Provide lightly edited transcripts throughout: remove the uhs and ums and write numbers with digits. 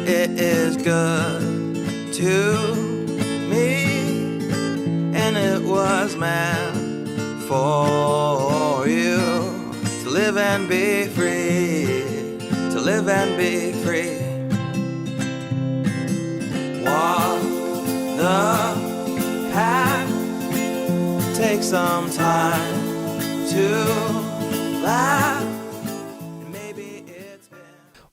it is good to me, and it was meant for you to live and be free, to live and be free. Walk the path, take some time to laugh.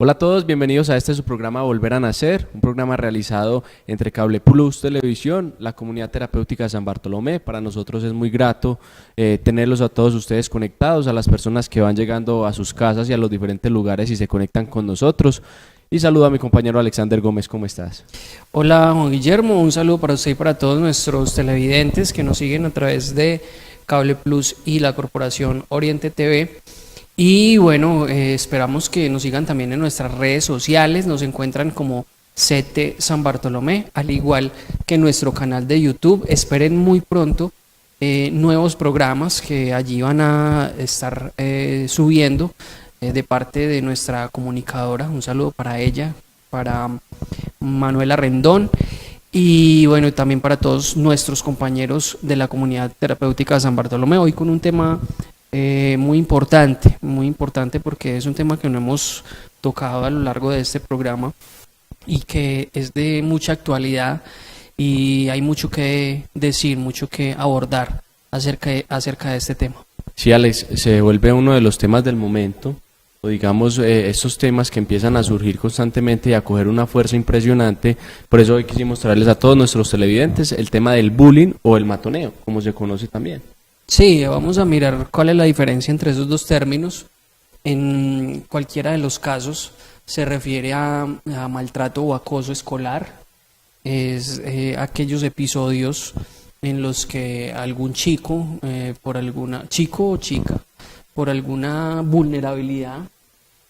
Hola a todos, bienvenidos a este su programa Volver a Nacer, un programa realizado entre Cable Plus Televisión, la comunidad terapéutica de San Bartolomé. Para nosotros es muy grato tenerlos a todos ustedes conectados, a las personas que van llegando a sus casas y a los diferentes lugares y se conectan con nosotros. Y saludo a mi compañero Alexander Gómez, ¿cómo estás? Hola Juan Guillermo, un saludo para usted y para todos nuestros televidentes que nos siguen a través de Cable Plus y la Corporación Oriente TV. Y bueno, esperamos que nos sigan también en nuestras redes sociales, nos encuentran como CT San Bartolomé, al igual que en nuestro canal de YouTube. Esperen muy pronto nuevos programas que allí van a estar subiendo de parte de nuestra comunicadora. Un saludo para ella, para Manuela Rendón y bueno, también para todos nuestros compañeros de la comunidad terapéutica de San Bartolomé. Hoy con un tema muy importante porque es un tema que no hemos tocado a lo largo de este programa y que es de mucha actualidad y hay mucho que decir, mucho que abordar acerca de este tema. Sí, Alex, se vuelve uno de los temas del momento, o digamos estos temas que empiezan a surgir constantemente y a coger una fuerza impresionante. Por eso hoy quisimos traerles a todos nuestros televidentes el tema del bullying o el matoneo, como se conoce también. Sí, vamos a mirar cuál es la diferencia entre esos dos términos. En cualquiera de los casos se refiere a maltrato o acoso escolar. Es aquellos episodios en los que algún chico, chico o chica, por alguna vulnerabilidad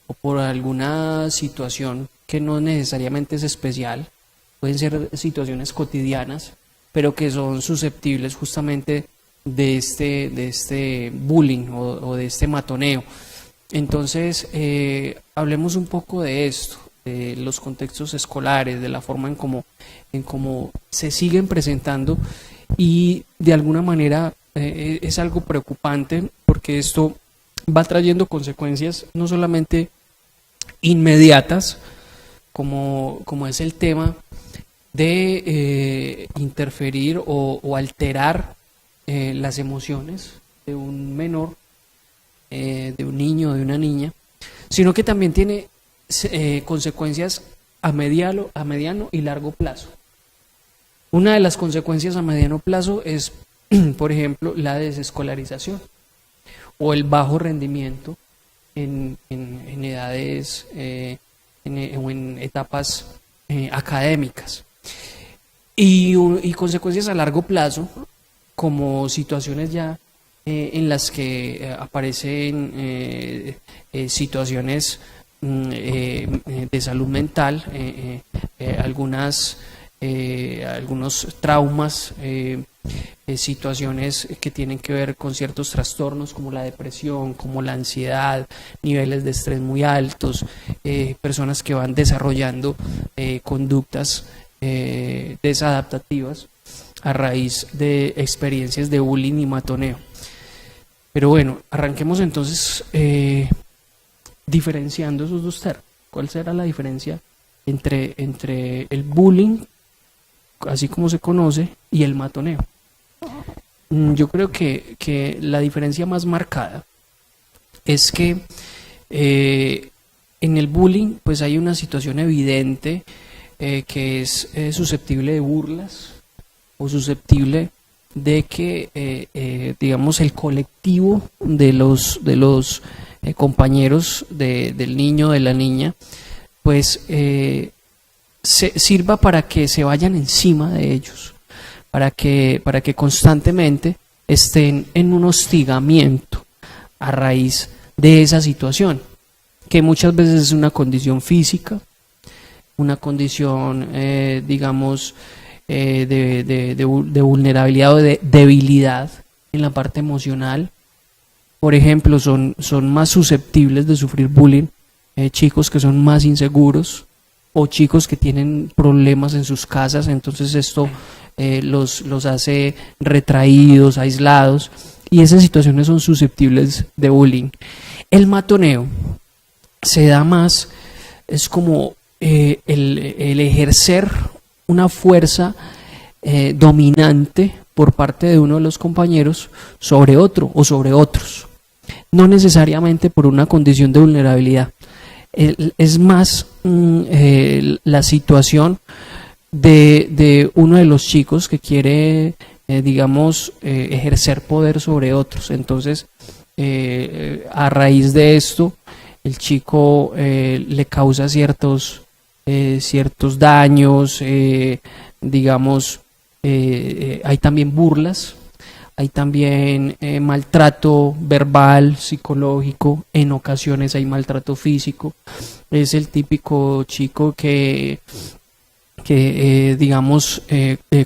o por alguna situación que no necesariamente es especial, pueden ser situaciones cotidianas, pero que son susceptibles justamente de este bullying o de este matoneo. Entonces, hablemos un poco de esto, de los contextos escolares, de la forma en cómo se siguen presentando y de alguna manera es algo preocupante porque esto va trayendo consecuencias no solamente inmediatas, como es el tema de interferir o alterar las emociones de un menor, de un niño o de una niña, sino que también tiene consecuencias a mediano y largo plazo. Una de las consecuencias a mediano plazo es, por ejemplo, la desescolarización o el bajo rendimiento en edades o en etapas académicas. Y consecuencias a largo plazo, como situaciones ya en las que aparecen situaciones de salud mental, algunos traumas, situaciones que tienen que ver con ciertos trastornos como la depresión, como la ansiedad, niveles de estrés muy altos, personas que van desarrollando conductas desadaptativas a raíz de experiencias de bullying y matoneo. Pero bueno, arranquemos entonces diferenciando esos dos términos. ¿Cuál será la diferencia entre el bullying, así como se conoce, y el matoneo? Yo creo que la diferencia más marcada es que en el bullying pues hay una situación evidente que es susceptible de burlas o susceptible de que digamos el colectivo de los compañeros del niño o de la niña pues sirva para que se vayan encima de ellos, para que constantemente estén en un hostigamiento a raíz de esa situación, que muchas veces es una condición física, una condición digamos de vulnerabilidad o de debilidad en la parte emocional. Por ejemplo, son más susceptibles de sufrir bullying chicos que son más inseguros, o chicos que tienen problemas en sus casas, entonces esto los hace retraídos, aislados, y esas situaciones son susceptibles de bullying. El matoneo se da más, es como el ejercer una fuerza dominante por parte de uno de los compañeros sobre otro o sobre otros, no necesariamente por una condición de vulnerabilidad. Es más la situación de uno de los chicos que quiere, ejercer poder sobre otros. Entonces, a raíz de esto, el chico le causa ciertos daños, hay también burlas, hay también maltrato verbal, psicológico, en ocasiones hay maltrato físico. Es el típico chico que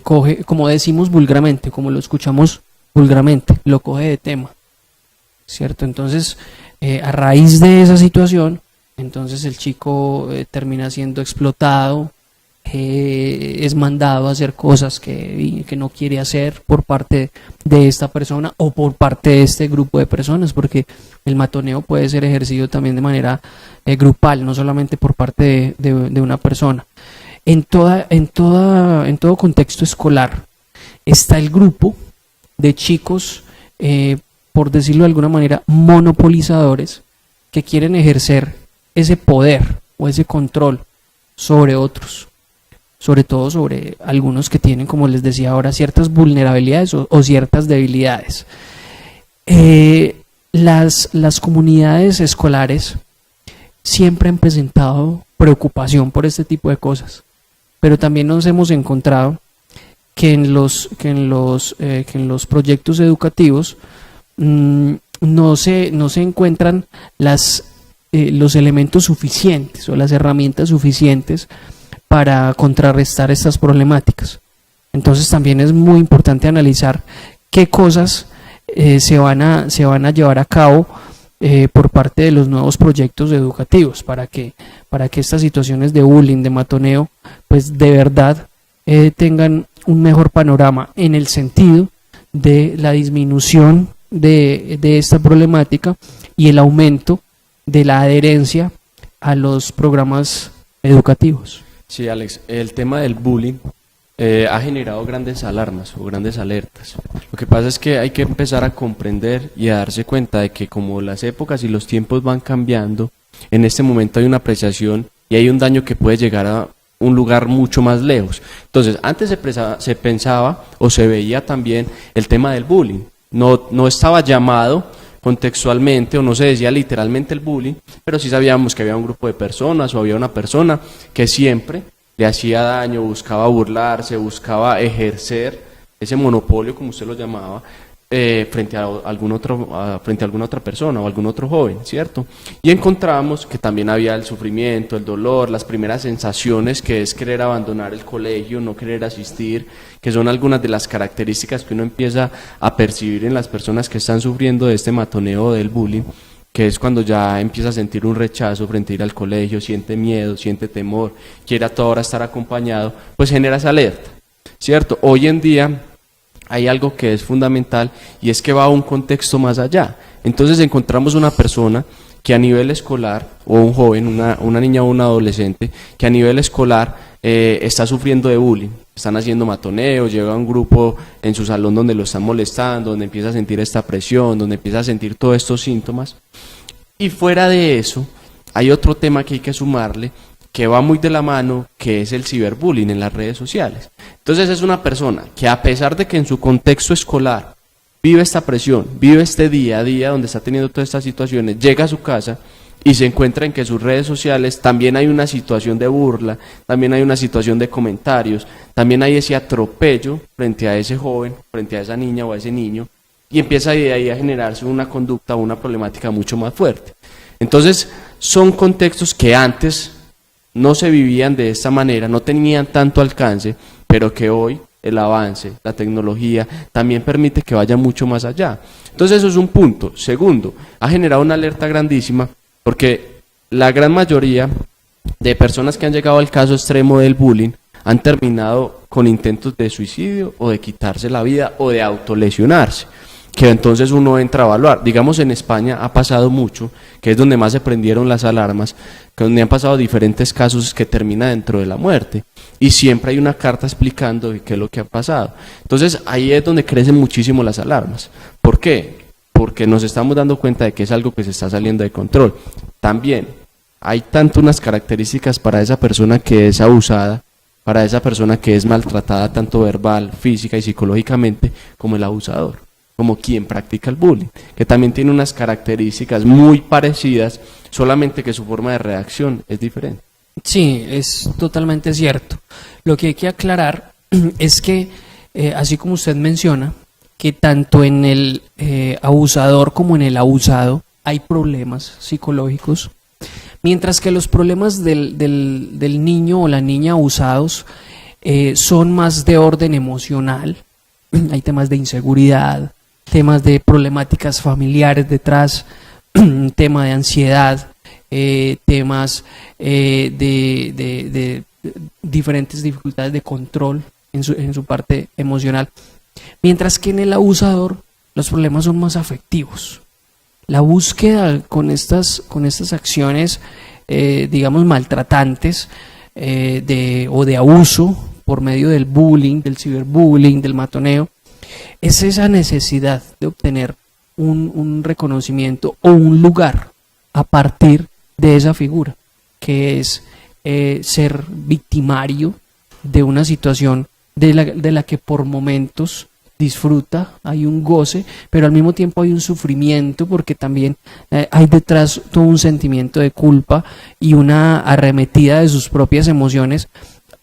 coge, como decimos vulgarmente, como lo escuchamos vulgarmente, lo coge de tema, ¿cierto? Entonces, a raíz de esa situación, entonces el chico termina siendo explotado, es mandado a hacer cosas que no quiere hacer por parte de esta persona o por parte de este grupo de personas, porque el matoneo puede ser ejercido también de manera grupal, no solamente por parte de una persona. En todo contexto escolar está el grupo de chicos, por decirlo de alguna manera, monopolizadores, que quieren ejercer ese poder o ese control sobre otros, sobre todo sobre algunos que tienen, como les decía ahora, ciertas vulnerabilidades o ciertas debilidades. Las comunidades escolares siempre han presentado preocupación por este tipo de cosas, pero también nos hemos encontrado que en los proyectos educativos no se encuentran los elementos suficientes o las herramientas suficientes para contrarrestar estas problemáticas. Entonces también es muy importante analizar qué cosas se van a llevar a cabo por parte de los nuevos proyectos educativos para que estas situaciones de bullying, de matoneo, pues de verdad tengan un mejor panorama en el sentido de la disminución de esta problemática y el aumento de la adherencia a los programas educativos. Sí, Alex, el tema del bullying ha generado grandes alarmas o grandes alertas. Lo que pasa es que hay que empezar a comprender y a darse cuenta de que como las épocas y los tiempos van cambiando, en este momento hay una apreciación y hay un daño que puede llegar a un lugar mucho más lejos. Entonces, antes se pensaba o se veía también el tema del bullying. No estaba llamado contextualmente o no se decía literalmente el bullying, pero sí sabíamos que había un grupo de personas o había una persona que siempre le hacía daño, buscaba burlarse, buscaba ejercer ese monopolio, como usted lo llamaba, frente a alguna otra persona o algún otro joven, ¿cierto? Y encontramos que también había el sufrimiento, el dolor, las primeras sensaciones que es querer abandonar el colegio, no querer asistir, que son algunas de las características que uno empieza a percibir en las personas que están sufriendo de este matoneo del bullying, que es cuando ya empieza a sentir un rechazo frente a ir al colegio, siente miedo, siente temor, quiere a toda hora estar acompañado, pues genera esa alerta, ¿cierto? Hoy en día hay algo que es fundamental y es que va a un contexto más allá. Entonces encontramos una persona que a nivel escolar, o un joven, una niña o un adolescente, que a nivel escolar está sufriendo de bullying, están haciendo matoneo, llega un grupo en su salón donde lo están molestando, donde empieza a sentir esta presión, donde empieza a sentir todos estos síntomas. Y fuera de eso, hay otro tema que hay que sumarle, que va muy de la mano, que es el ciberbullying en las redes sociales. Entonces es una persona que a pesar de que en su contexto escolar vive esta presión, vive este día a día donde está teniendo todas estas situaciones, llega a su casa y se encuentra en que sus redes sociales también hay una situación de burla, también hay una situación de comentarios, también hay ese atropello frente a ese joven, frente a esa niña o a ese niño, y empieza de ahí a generarse una conducta o una problemática mucho más fuerte. Entonces son contextos que antes no se vivían de esta manera, no tenían tanto alcance, pero que hoy el avance, la tecnología, también permite que vaya mucho más allá. Entonces eso es un punto. Segundo, ha generado una alerta grandísima porque la gran mayoría de personas que han llegado al caso extremo del bullying han terminado con intentos de suicidio o de quitarse la vida o de autolesionarse, que entonces uno entra a evaluar. Digamos, en España ha pasado mucho, que es donde más se prendieron las alarmas, que donde han pasado diferentes casos que terminan dentro de la muerte, y siempre hay una carta explicando qué es lo que ha pasado. Entonces ahí es donde crecen muchísimo las alarmas. ¿Por qué? Porque nos estamos dando cuenta de que es algo que se está saliendo de control. También hay tanto unas características para esa persona que es abusada, para esa persona que es maltratada tanto verbal, física y psicológicamente, como el abusador, como quien practica el bullying, que también tiene unas características muy parecidas, solamente que su forma de reacción es diferente. Sí, es totalmente cierto. Lo que hay que aclarar es que, así como usted menciona, que tanto en el abusador como en el abusado hay problemas psicológicos, mientras que los problemas del niño o la niña abusados son más de orden emocional. Hay temas de inseguridad, temas de problemáticas familiares detrás, tema de ansiedad, temas de diferentes dificultades de control en su parte emocional, mientras que en el abusador los problemas son más afectivos. La búsqueda con estas acciones, digamos, maltratantes o de abuso por medio del bullying, del ciberbullying, del matoneo, es esa necesidad de obtener un reconocimiento o un lugar a partir de esa figura, que es ser victimario de una situación de la que por momentos disfruta, hay un goce, pero al mismo tiempo hay un sufrimiento, porque también hay detrás todo un sentimiento de culpa y una arremetida de sus propias emociones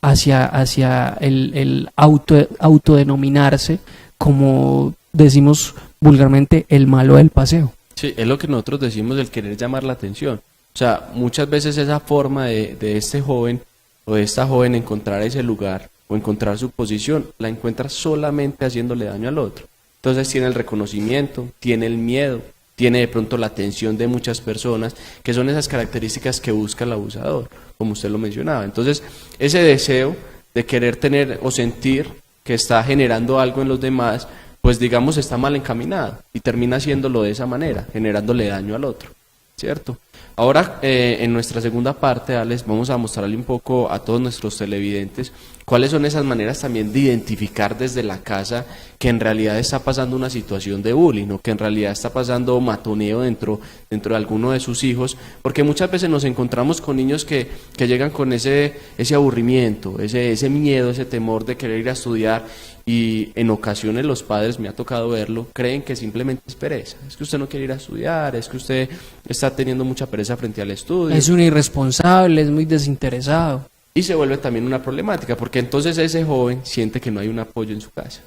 hacia el autodenominarse, como decimos vulgarmente, el malo del paseo. Sí, es lo que nosotros decimos, el querer llamar la atención. O sea, muchas veces esa forma de este joven o de esta joven encontrar ese lugar o encontrar su posición, la encuentra solamente haciéndole daño al otro. Entonces tiene el reconocimiento, tiene el miedo, tiene de pronto la atención de muchas personas, que son esas características que busca el abusador, como usted lo mencionaba. Entonces, ese deseo de querer tener o sentir que está generando algo en los demás, pues digamos está mal encaminado y termina haciéndolo de esa manera, generándole daño al otro, ¿cierto? Ahora, en nuestra segunda parte, Alex, vamos a mostrarle un poco a todos nuestros televidentes cuáles son esas maneras también de identificar desde la casa que en realidad está pasando una situación de bullying o que en realidad está pasando matoneo dentro de alguno de sus hijos, porque muchas veces nos encontramos con niños que llegan con ese aburrimiento, ese miedo, ese temor de querer ir a estudiar, y en ocasiones los padres, me ha tocado verlo, creen que simplemente es pereza, es que usted no quiere ir a estudiar, es que usted está teniendo mucha pereza frente al estudio. Es un irresponsable, es muy desinteresado. Y se vuelve también una problemática, porque entonces ese joven siente que no hay un apoyo en su casa.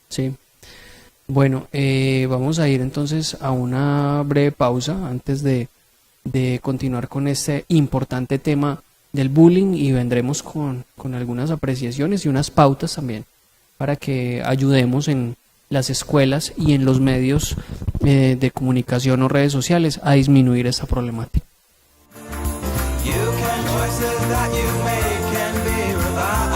Sí. Bueno, vamos a ir entonces a una breve pausa antes de continuar con este importante tema del bullying, y vendremos con algunas apreciaciones y unas pautas también para que ayudemos en las escuelas y en los medios de comunicación o redes sociales a disminuir esta problemática. Choices that you make can be revived.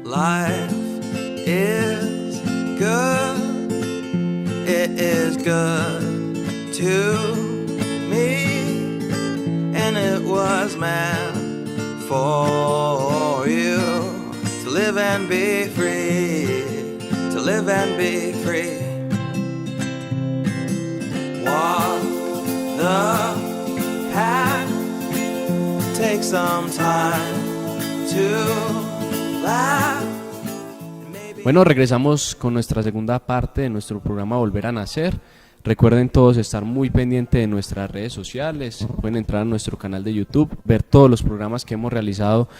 Life is good, it is good to me, and it was meant for you to live and be free, to live and be free. Walk the path, take some time to laugh. Bueno, regresamos con nuestra segunda parte de nuestro programa Volver a Nacer. Recuerden todos estar muy pendientes de nuestras redes sociales, pueden entrar a nuestro canal de YouTube, ver todos los programas que hemos realizado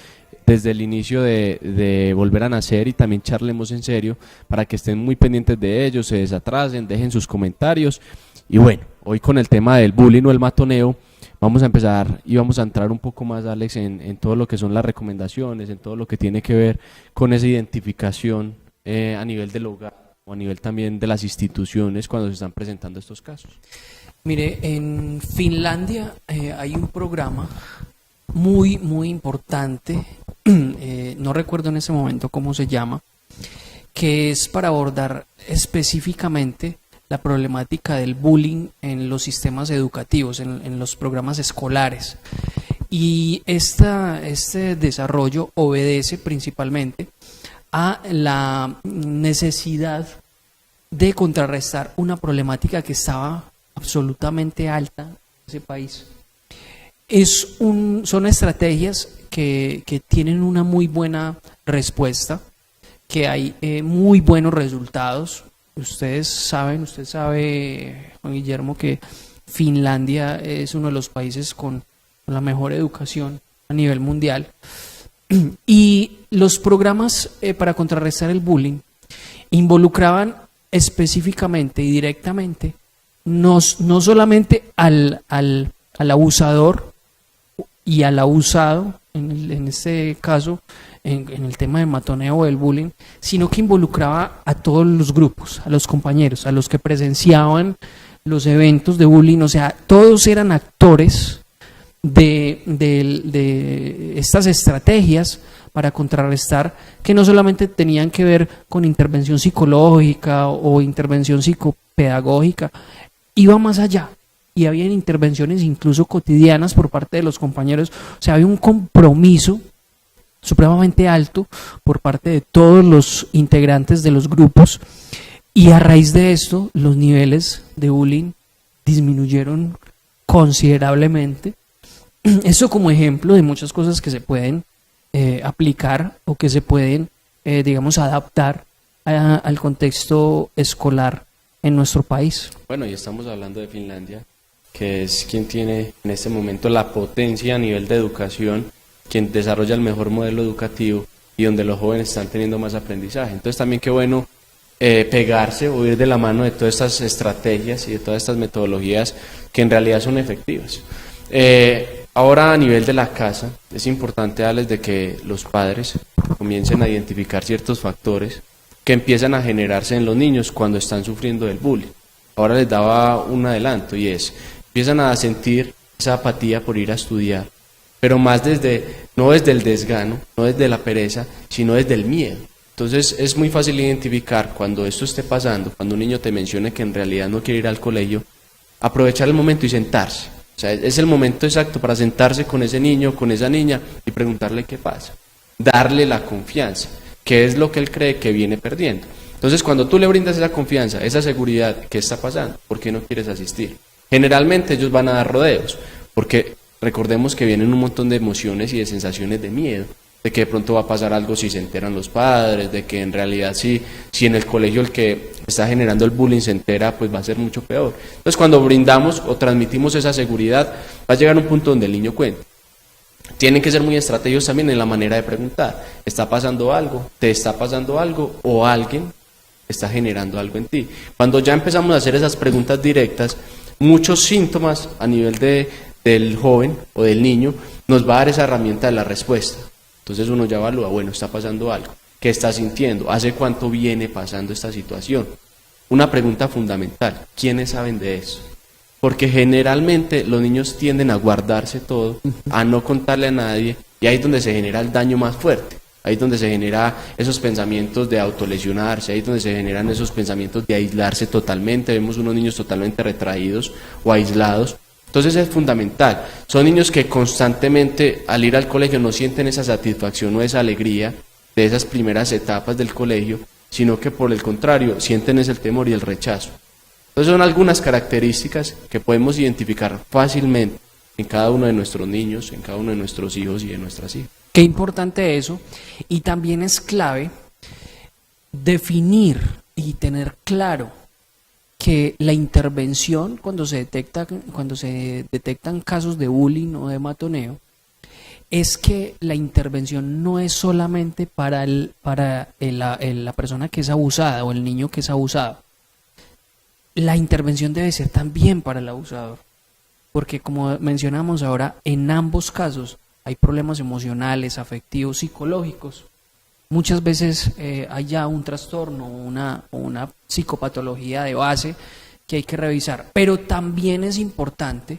desde el inicio de Volver a Nacer y también Charlemos en Serio, para que estén muy pendientes de ellos, se desatrasen, dejen sus comentarios. Y bueno, hoy con el tema del bullying o el matoneo, vamos a empezar y vamos a entrar un poco más, Alex, en todo lo que son las recomendaciones, en todo lo que tiene que ver con esa identificación a nivel del hogar o a nivel también de las instituciones cuando se están presentando estos casos. Mire, en Finlandia hay un programa muy, muy importante, no recuerdo en ese momento cómo se llama, que es para abordar específicamente la problemática del bullying en los sistemas educativos, en los programas escolares. Y este desarrollo obedece principalmente a la necesidad de contrarrestar una problemática que estaba absolutamente alta en ese país. Son estrategias que tienen una muy buena respuesta, que hay muy buenos resultados. Usted sabe, Juan Guillermo, que Finlandia es uno de los países con la mejor educación a nivel mundial. Y los programas para contrarrestar el bullying involucraban específicamente y directamente no solamente al abusador y al abusado, en este caso, en el tema de matoneo o del bullying, sino que involucraba a todos los grupos, a los compañeros, a los que presenciaban los eventos de bullying. O sea, todos eran actores de estas estrategias para contrarrestar, que no solamente tenían que ver con intervención psicológica o intervención psicopedagógica, iba más allá. Y había intervenciones incluso cotidianas por parte de los compañeros. O sea, había un compromiso supremamente alto por parte de todos los integrantes de los grupos, y a raíz de esto los niveles de bullying disminuyeron considerablemente. Eso como ejemplo de muchas cosas que se pueden aplicar o que se pueden, digamos, adaptar al contexto escolar en nuestro país. Bueno, y estamos hablando de Finlandia, que es quien tiene en este momento la potencia a nivel de educación, quien desarrolla el mejor modelo educativo y donde los jóvenes están teniendo más aprendizaje. Entonces también qué bueno pegarse o ir de la mano de todas estas estrategias y de todas estas metodologías que en realidad son efectivas. Ahora a nivel de la casa es importante darles de que los padres comiencen a identificar ciertos factores que empiezan a generarse en los niños cuando están sufriendo del bullying. Ahora les daba un adelanto, y empiezan a sentir esa apatía por ir a estudiar, pero más no desde el desgano, no desde la pereza, sino desde el miedo. Entonces es muy fácil identificar cuando esto esté pasando, cuando un niño te mencione que en realidad no quiere ir al colegio, aprovechar el momento y sentarse. O sea, es el momento exacto para sentarse con ese niño, con esa niña y preguntarle qué pasa. Darle la confianza, qué es lo que él cree que viene perdiendo. Entonces cuando tú le brindas esa confianza, esa seguridad, ¿qué está pasando? ¿Por qué no quieres asistir? Generalmente ellos van a dar rodeos, porque recordemos que vienen un montón de emociones y de sensaciones de miedo, de que de pronto va a pasar algo si se enteran los padres, de que en realidad si en el colegio el que está generando el bullying se entera, pues va a ser mucho peor. Entonces cuando brindamos o transmitimos esa seguridad, va a llegar un punto donde el niño cuenta. Tienen que ser muy estratégicos también en la manera de preguntar. ¿Está pasando algo? ¿Te está pasando algo? ¿O alguien está generando algo en ti? Cuando ya empezamos a hacer esas preguntas directas, muchos síntomas a nivel del joven o del niño nos va a dar esa herramienta de la respuesta. Entonces uno ya evalúa, bueno, está pasando algo. ¿Qué está sintiendo? ¿Hace cuánto viene pasando esta situación? Una pregunta fundamental, ¿quiénes saben de eso? Porque generalmente los niños tienden a guardarse todo, a no contarle a nadie, y ahí es donde se genera el daño más fuerte. Ahí es donde se genera esos pensamientos de autolesionarse, ahí es donde se generan esos pensamientos de aislarse totalmente. Vemos unos niños totalmente retraídos o aislados. Entonces es fundamental. Son niños que constantemente al ir al colegio no sienten esa satisfacción o esa alegría de esas primeras etapas del colegio, sino que por el contrario sienten ese el temor y el rechazo. Entonces son algunas características que podemos identificar fácilmente en cada uno de nuestros niños, en cada uno de nuestros hijos y de nuestras hijas. Qué importante eso, y también es clave definir y tener claro que la intervención cuando se detectan casos de bullying o de matoneo, es que la intervención no es solamente para la persona que es abusada o el niño que es abusado. La intervención debe ser también para el abusador, porque como mencionamos ahora, en ambos casos hay problemas emocionales, afectivos, psicológicos. Muchas veces hay ya un trastorno o una psicopatología de base que hay que revisar, pero también es importante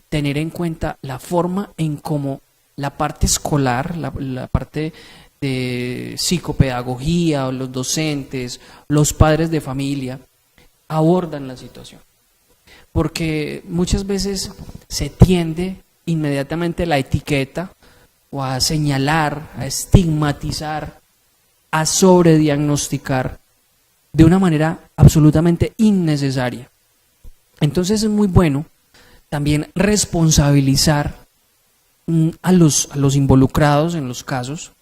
tener en cuenta la forma en cómo la parte escolar, la parte de psicopedagogía, o los docentes, los padres de familia, abordan la situación. Porque muchas veces se tiende inmediatamente la etiqueta o a señalar, a estigmatizar, a sobrediagnosticar de una manera absolutamente innecesaria. Entonces es muy bueno también responsabilizar a los involucrados en los casos.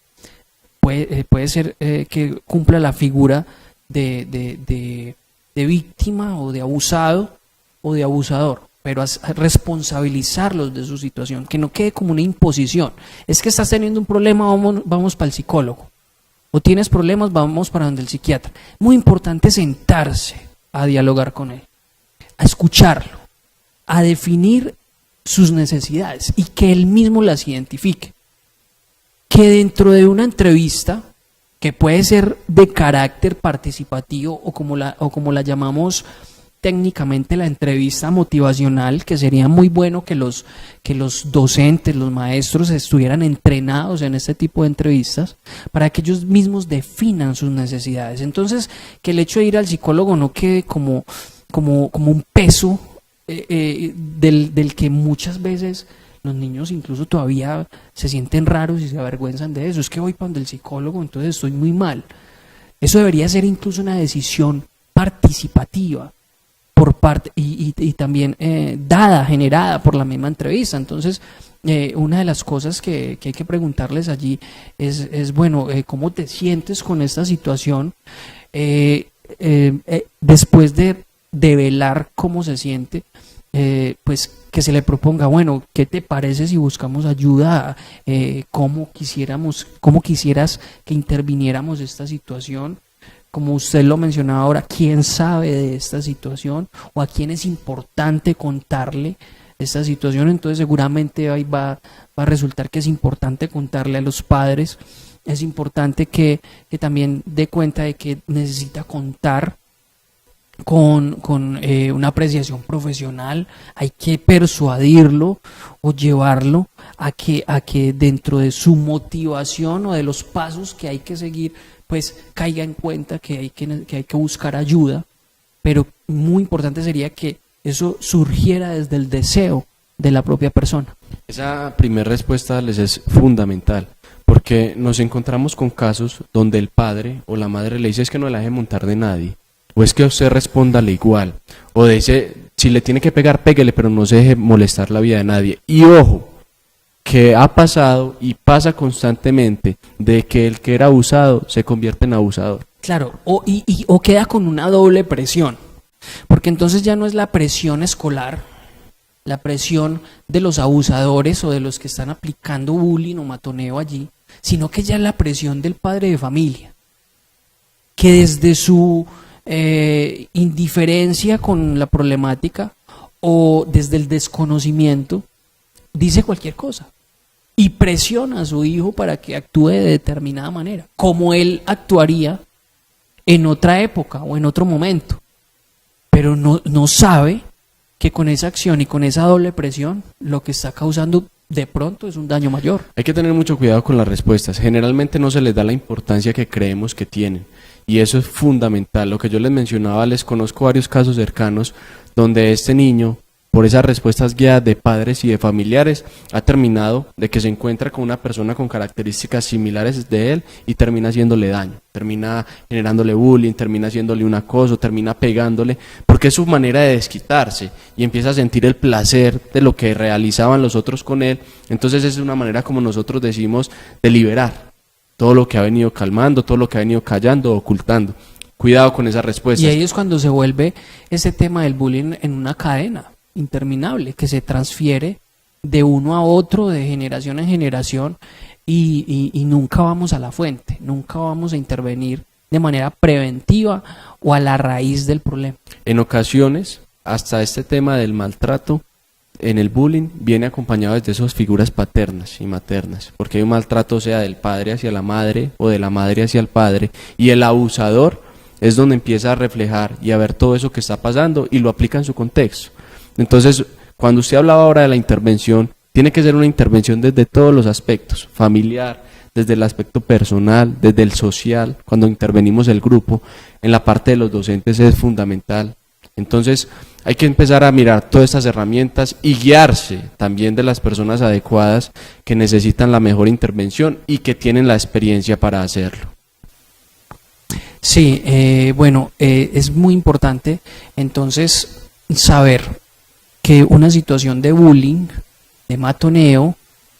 Puede ser que cumpla la figura de víctima o de abusado o de abusador, pero responsabilizarlos de su situación, que no quede como una imposición. Es que estás teniendo un problema, vamos para el psicólogo, o tienes problemas, vamos para donde el psiquiatra. Muy importante sentarse a dialogar con él, a escucharlo, a definir sus necesidades y que él mismo las identifique. Que dentro de una entrevista, que puede ser de carácter participativo o como la llamamos técnicamente la entrevista motivacional, que sería muy bueno que los docentes, los maestros estuvieran entrenados en este tipo de entrevistas para que ellos mismos definan sus necesidades. Entonces, que el hecho de ir al psicólogo no quede como un peso del que muchas veces los niños incluso todavía se sienten raros y se avergüenzan de eso. Es que voy para donde el psicólogo, entonces estoy muy mal. Eso debería ser incluso una decisión participativa por parte y también generada por la misma entrevista. Entonces, una de las cosas que hay que preguntarles allí es bueno, ¿cómo te sientes con esta situación? Después de develar cómo se siente, pues que se le proponga, bueno, ¿qué te parece si buscamos ayuda? ¿Cómo quisieras que interviniéramos esta situación? Como usted lo mencionaba ahora, ¿quién sabe de esta situación? ¿O a quién es importante contarle esta situación? Entonces seguramente ahí va a resultar que es importante contarle a los padres. Es importante que también dé cuenta de que necesita contar con una apreciación profesional. Hay que persuadirlo o llevarlo a que dentro de su motivación o de los pasos que hay que seguir, pues caiga en cuenta que hay que buscar ayuda, pero muy importante sería que eso surgiera desde el deseo de la propia persona. Esa primera respuesta les es fundamental, porque nos encontramos con casos donde el padre o la madre le dice es que no la deje montar de nadie, o es que usted respóndale igual, o dice si le tiene que pegar, péguele, pero no se deje molestar la vida de nadie. Y ojo, que ha pasado y pasa constantemente de que el que era abusado se convierte en abusador. Claro, o queda con una doble presión, porque entonces ya no es la presión escolar, la presión de los abusadores o de los que están aplicando bullying o matoneo allí, sino que ya es la presión del padre de familia, que desde su indiferencia con la problemática o desde el desconocimiento dice cualquier cosa y presiona a su hijo para que actúe de determinada manera, como él actuaría en otra época o en otro momento, pero no sabe que con esa acción y con esa doble presión lo que está causando de pronto es un daño mayor. Hay que tener mucho cuidado con las respuestas. Generalmente no se les da la importancia que creemos que tienen, y eso es fundamental. Lo que yo les mencionaba, les conozco varios casos cercanos donde este niño, por esas respuestas guiadas de padres y de familiares, ha terminado de que se encuentra con una persona con características similares de él y termina haciéndole daño, termina generándole bullying, termina haciéndole un acoso, termina pegándole, porque es su manera de desquitarse y empieza a sentir el placer de lo que realizaban los otros con él. Entonces es una manera, como nosotros decimos, de liberar todo lo que ha venido calmando, todo lo que ha venido callando, ocultando. cuidado con esas respuestas. Y ahí es cuando se vuelve ese tema del bullying en una cadena interminable que se transfiere de uno a otro, de generación en generación, y nunca vamos a la fuente, nunca vamos a intervenir de manera preventiva o a la raíz del problema. En ocasiones, hasta este tema del maltrato en el bullying viene acompañado desde esas figuras paternas y maternas, porque hay un maltrato sea del padre hacia la madre o de la madre hacia el padre, y el abusador es donde empieza a reflejar y a ver todo eso que está pasando y lo aplica en su contexto. Entonces, cuando usted hablaba ahora de la intervención, tiene que ser una intervención desde todos los aspectos, familiar, desde el aspecto personal, desde el social, cuando intervenimos el grupo, en la parte de los docentes es fundamental. Entonces, hay que empezar a mirar todas estas herramientas y guiarse también de las personas adecuadas que necesitan la mejor intervención y que tienen la experiencia para hacerlo. Sí, es muy importante entonces saber que una situación de bullying, de matoneo,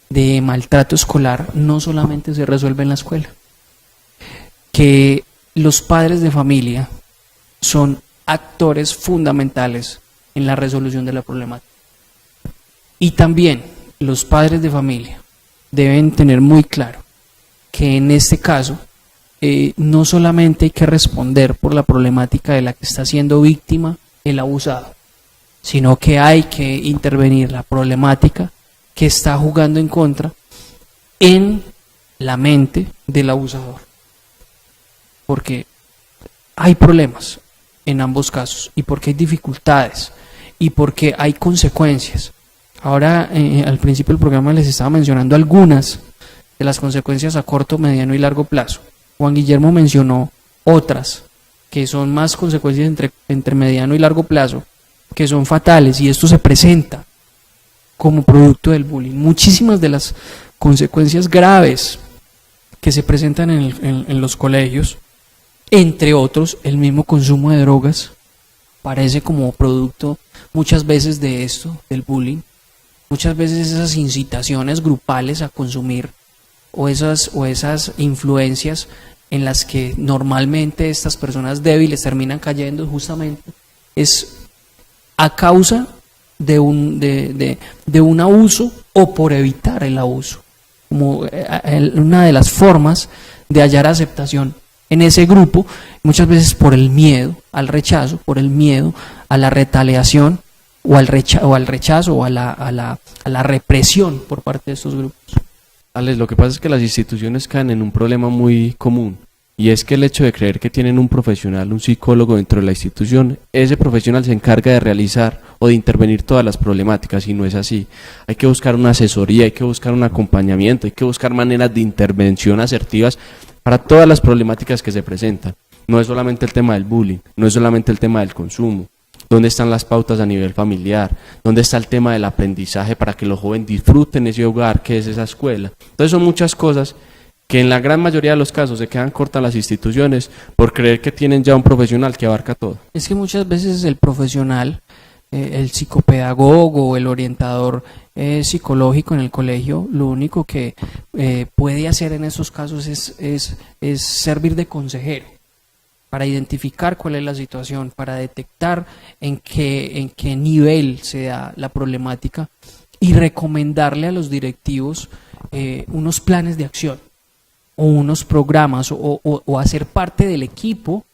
de maltrato escolar no solamente se resuelve en la escuela, que los padres de familia son actores fundamentales en la resolución de la problemática. Y también los padres de familia deben tener muy claro que en este caso no solamente hay que responder por la problemática de la que está siendo víctima el abusado, sino que hay que intervenir la problemática que está jugando en contra en la mente del abusador. Porque hay problemas en ambos casos, y porque hay dificultades, y porque hay consecuencias. Ahora, al principio del programa les estaba mencionando algunas de las consecuencias a corto, mediano y largo plazo. Juan Guillermo mencionó otras, que son más consecuencias entre mediano y largo plazo, que son fatales, y esto se presenta como producto del bullying. Muchísimas de las consecuencias graves que se presentan en los colegios, entre otros, el mismo consumo de drogas, parece como producto muchas veces de esto, del bullying. Muchas veces esas incitaciones grupales a consumir o esas influencias en las que normalmente estas personas débiles terminan cayendo justamente es a causa de un abuso o por evitar el abuso, como una de las formas de hallar aceptación en ese grupo, muchas veces por el miedo al rechazo, por el miedo a la retaliación o al rechazo o a la represión por parte de estos grupos. Alex, lo que pasa es que las instituciones caen en un problema muy común, y es que el hecho de creer que tienen un profesional, un psicólogo dentro de la institución, ese profesional se encarga de realizar o de intervenir todas las problemáticas, y no es así. Hay que buscar una asesoría, hay que buscar un acompañamiento, hay que buscar maneras de intervención asertivas para todas las problemáticas que se presentan. No es solamente el tema del bullying, no es solamente el tema del consumo. ¿Dónde están las pautas a nivel familiar? ¿Dónde está el tema del aprendizaje para que los jóvenes disfruten ese hogar que es esa escuela? Entonces son muchas cosas que en la gran mayoría de los casos se quedan cortas las instituciones por creer que tienen ya un profesional que abarca todo. Es que muchas veces el profesional, el psicopedagogo o el orientador psicológico en el colegio, lo único que puede hacer en esos casos es servir de consejero para identificar cuál es la situación, para detectar en qué nivel se da la problemática y recomendarle a los directivos unos planes de acción o unos programas o hacer parte del equipo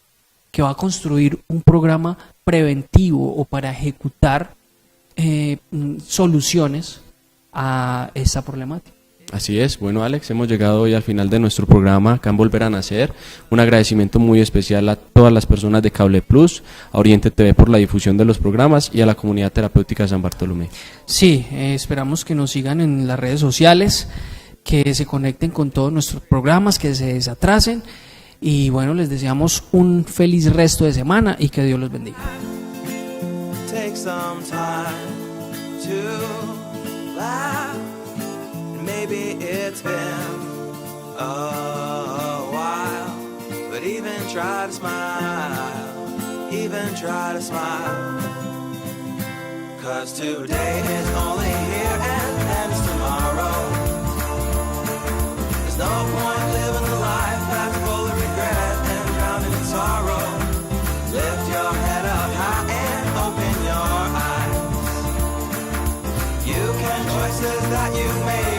que va a construir un programa preventivo o para ejecutar soluciones a esa problemática. Así es. Bueno, Alex, hemos llegado hoy al final de nuestro programa acá en Volver a Nacer. Un agradecimiento muy especial a todas las personas de Cable Plus, a Oriente TV por la difusión de los programas y a la comunidad terapéutica de San Bartolomé. Sí, esperamos que nos sigan en las redes sociales, que se conecten con todos nuestros programas, que se desatrasen, y bueno, les deseamos un feliz resto de semana y que Dios los bendiga. Take some time to laugh. Maybe it's been a while, but even try to smile, even try to smile. 'Cause today is only here and ends tomorrow. There's no point living a life that's full of regret and drowning in sorrow. choices that you make